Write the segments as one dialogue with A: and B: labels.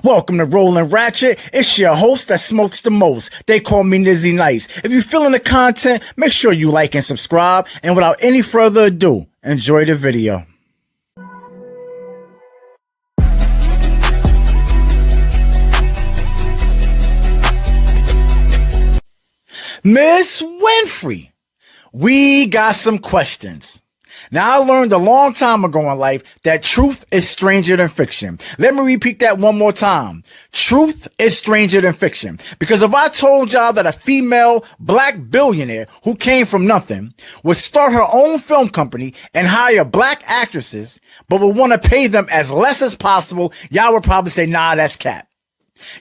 A: Welcome to Rollin' Ratchet. It's your host that smokes the most. They call me Nizzy Nice. If you're feeling the content, make sure you like and subscribe. And without any further ado, enjoy the video. Miss Winfrey, we got some questions. Now, I learned a long time ago in life that truth is stranger than fiction. Let me repeat that one more time. Truth is stranger than fiction. Because if I told y'all that a female black billionaire who came from nothing would start her own film company and hire black actresses, but would want to pay them as less as possible, y'all would probably say, nah, that's cap.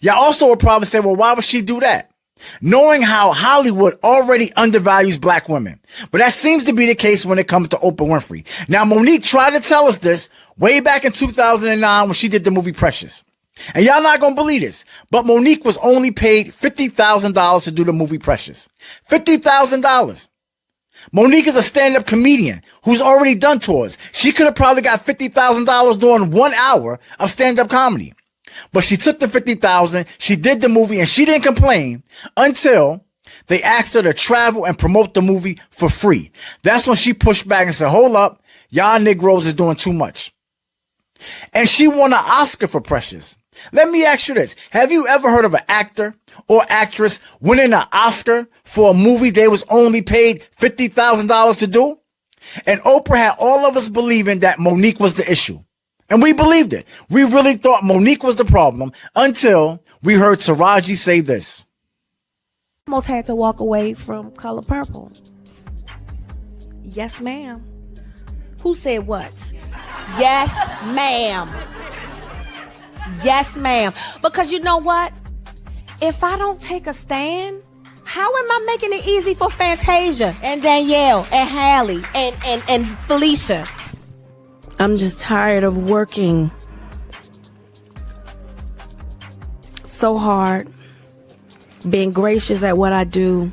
A: Y'all also would probably say, well, why would she do that? Knowing how Hollywood already undervalues black women. But that seems to be the case when it comes to Oprah Winfrey. Now, Monique tried to tell us this way back in 2009 when she did the movie Precious. And y'all not gonna believe this, but Monique was only paid $50,000 to do the movie Precious. $50,000. Monique is a stand-up comedian who's already done tours. She could have probably got $50,000 doing 1 hour of stand-up comedy. But she took the $50,000, she did the movie, and she didn't complain until they asked her to travel and promote the movie for free. That's when she pushed back and said, hold up, y'all Negroes is doing too much. And she won an Oscar for Precious. Let me ask you this. Have you ever heard of an actor or actress winning an Oscar for a movie they was only paid $50,000 to do? And Oprah had all of us believing that Monique was the issue. And we believed it. We really thought Monique was the problem until we heard Taraji say this.
B: Almost had to walk away from Color Purple. Yes, ma'am. Who said what? Yes, ma'am. Yes, ma'am. Because you know what? If I don't take a stand, how am I making it easy for Fantasia and Danielle and Hallie and Felicia? I'm just tired of working so hard, being gracious at what I do,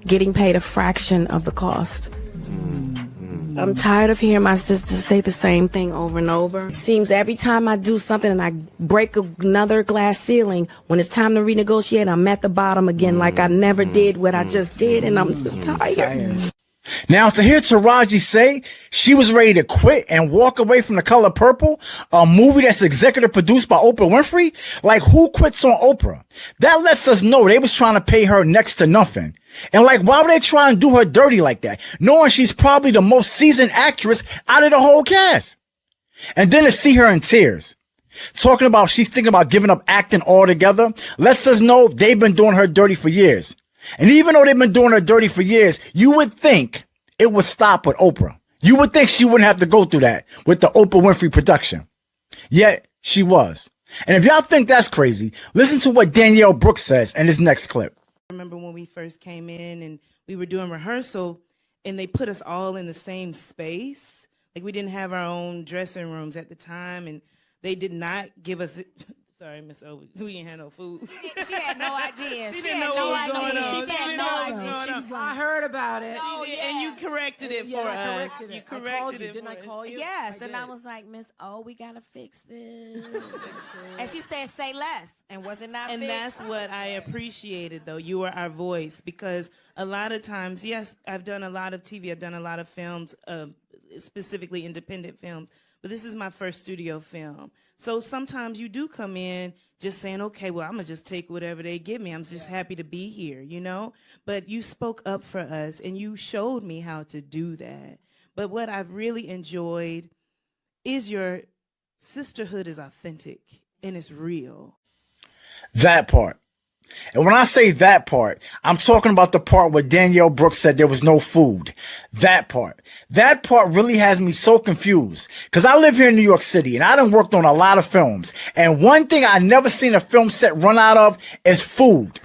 B: getting paid a fraction of the cost. I'm tired of hearing my sisters say the same thing over and over. It seems every time I do something and I break another glass ceiling, when it's time to renegotiate, I'm at the bottom again like I never did what I just did, and I'm just tired.
A: Now, to hear Taraji say she was ready to quit and walk away from The Color Purple, a movie that's executive produced by Oprah Winfrey, like who quits on Oprah? That lets us know they was trying to pay her next to nothing. And like, why would they try and do her dirty like that, knowing she's probably the most seasoned actress out of the whole cast? And then to see her in tears, talking about she's thinking about giving up acting altogether, lets us know they've been doing her dirty for years. And even though they've been doing her dirty for years, you would think it would stop with Oprah. You would think she wouldn't have to go through that with the Oprah Winfrey production. Yet she was. And if y'all think that's crazy, listen to what Danielle Brooks says in this next clip.
C: I remember when we first came in and we were doing rehearsal and they put us all in the same space. Like we didn't have our own dressing rooms at the time, and they did not give us sorry, Miss O, we didn't have no food.
B: She had no idea.
C: She didn't know what was going on.
B: She had no idea.
C: She was like,
D: I heard about it.
B: Oh, yeah.
C: And you corrected it for us.
D: You corrected it. Didn't I call you?
B: Yes, and I was like, Miss O, we gotta fix this. And she said, say less. And was it not
C: And
B: fixed?
C: that's what I appreciated, though. You were our voice, because a lot of times, yes, I've done a lot of TV. I've done a lot of films, specifically independent films. But this is my first studio film. So sometimes you do come in just saying, okay, well, I'm going to just take whatever they give me. I'm just happy to be here, you know? But you spoke up for us, and you showed me how to do that. But what I've really enjoyed is your sisterhood is authentic, and it's real.
A: That part. And when I say that part, I'm talking about the part where Danielle Brooks said there was no food. That part. That part really has me so confused. Because I live here in New York City, and I done worked on a lot of films. And one thing I never seen a film set run out of is food.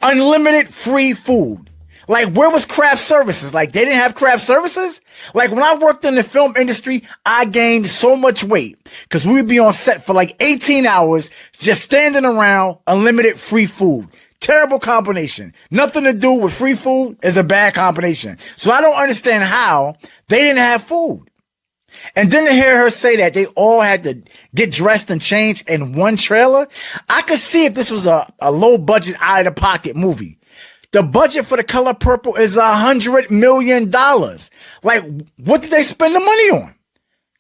A: Unlimited free food. Like, where was craft services? Like, they didn't have craft services? Like, when I worked in the film industry, I gained so much weight because we would be on set for like 18 hours just standing around, unlimited free food. Terrible combination. Nothing to do with free food is a bad combination. So I don't understand how they didn't have food. And then to hear her say that they all had to get dressed and change in one trailer, I could see if this was a low budget, out of the pocket movie. The budget for The Color Purple is $100 million. Like, what did they spend the money on?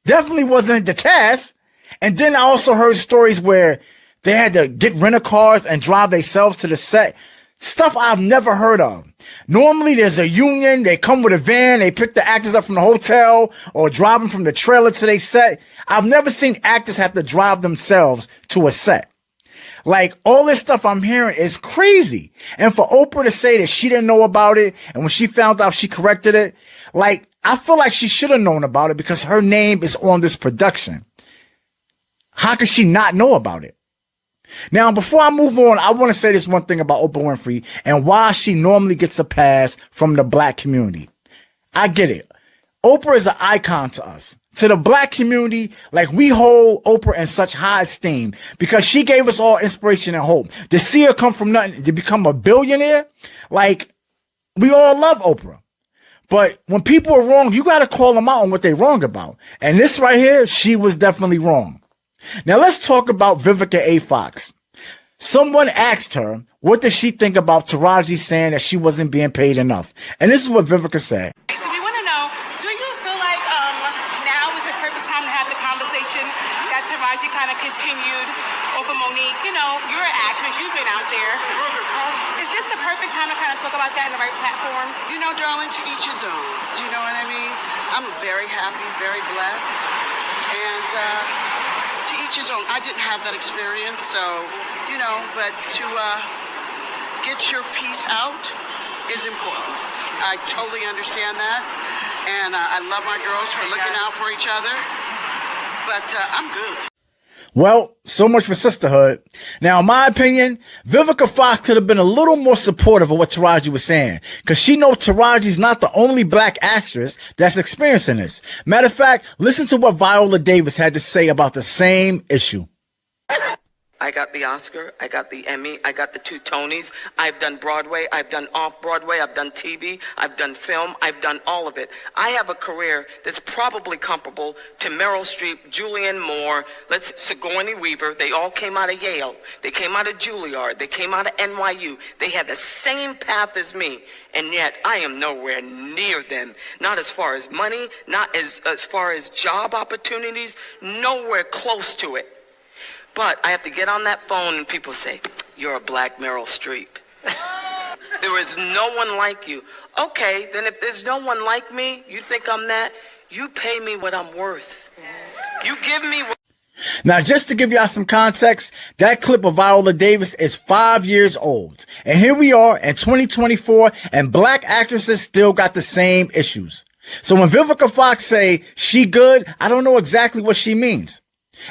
A: Definitely wasn't the cast. And then I also heard stories where they had to get rental cars and drive themselves to the set. Stuff I've never heard of. Normally there's a union, they come with a van, they pick the actors up from the hotel or drive them from the trailer to their set. I've never seen actors have to drive themselves to a set. Like, all this stuff I'm hearing is crazy. And for Oprah to say that she didn't know about it, and when she found out, she corrected it, like, I feel like she should have known about it because her name is on this production. How could she not know about it? Now, before I move on, I want to say this one thing about Oprah Winfrey and why she normally gets a pass from the black community. I get it. Oprah is an icon to us. To the black community, like, we hold Oprah in such high esteem because she gave us all inspiration and hope. To see her come from nothing to become a billionaire, like, we all love Oprah. But when people are wrong, you got to call them out on what they're wrong about. And this right here, she was definitely wrong. Now let's talk about Vivica A. Fox. Someone asked her, what does she think about Taraji saying that she wasn't being paid enough? And this is what Vivica said.
E: So we want to know, do you feel like now is the perfect time to have the conversation that Taraji kind of continued over Monique? You know, you're an actress, you've been out there. Is this the perfect time to kind of talk about that in the right platform?
F: You know, darling, to each his own. Do you know what I mean? I'm very happy, very blessed. And to each his own. I didn't have that experience, so, you know, but to get your piece out is important. I totally understand that. And I love my girls for looking out for each other. But I'm good.
A: Well, so much for sisterhood. Now, in my opinion, Vivica Fox could have been a little more supportive of what Taraji was saying, because she knows Taraji's not the only black actress that's experiencing this. Matter of fact, listen to what Viola Davis had to say about the same issue.
G: I got the Oscar, I got the Emmy, I got the 2 Tonys. I've done Broadway, I've done off-Broadway, I've done TV, I've done film, I've done all of it. I have a career that's probably comparable to Meryl Streep, Julianne Moore, Sigourney Weaver. They all came out of Yale. They came out of Juilliard. They came out of NYU. They had the same path as me, and yet I am nowhere near them. Not as far as money, not as far as job opportunities, nowhere close to it. But I have to get on that phone and people say, you're a black Meryl Streep. There is no one like you. Okay, then if there's no one like me, you think I'm that, you pay me what I'm worth. You give me what...
A: Now, just to give y'all some context, that clip of Viola Davis is 5 years old. And here we are in 2024, and black actresses still got the same issues. So when Vivica Fox say she good, I don't know exactly what she means.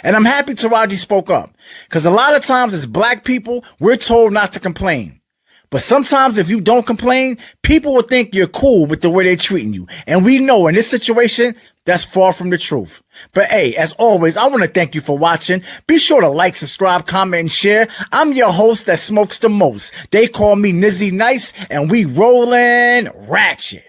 A: And I'm happy Taraji spoke up, because a lot of times as black people, we're told not to complain. But sometimes if you don't complain, people will think you're cool with the way they're treating you. And we know in this situation, that's far from the truth. But hey, as always, I want to thank you for watching. Be sure to like, subscribe, comment, and share. I'm your host that smokes the most. They call me Nizzy Nice, and we rollin' ratchet.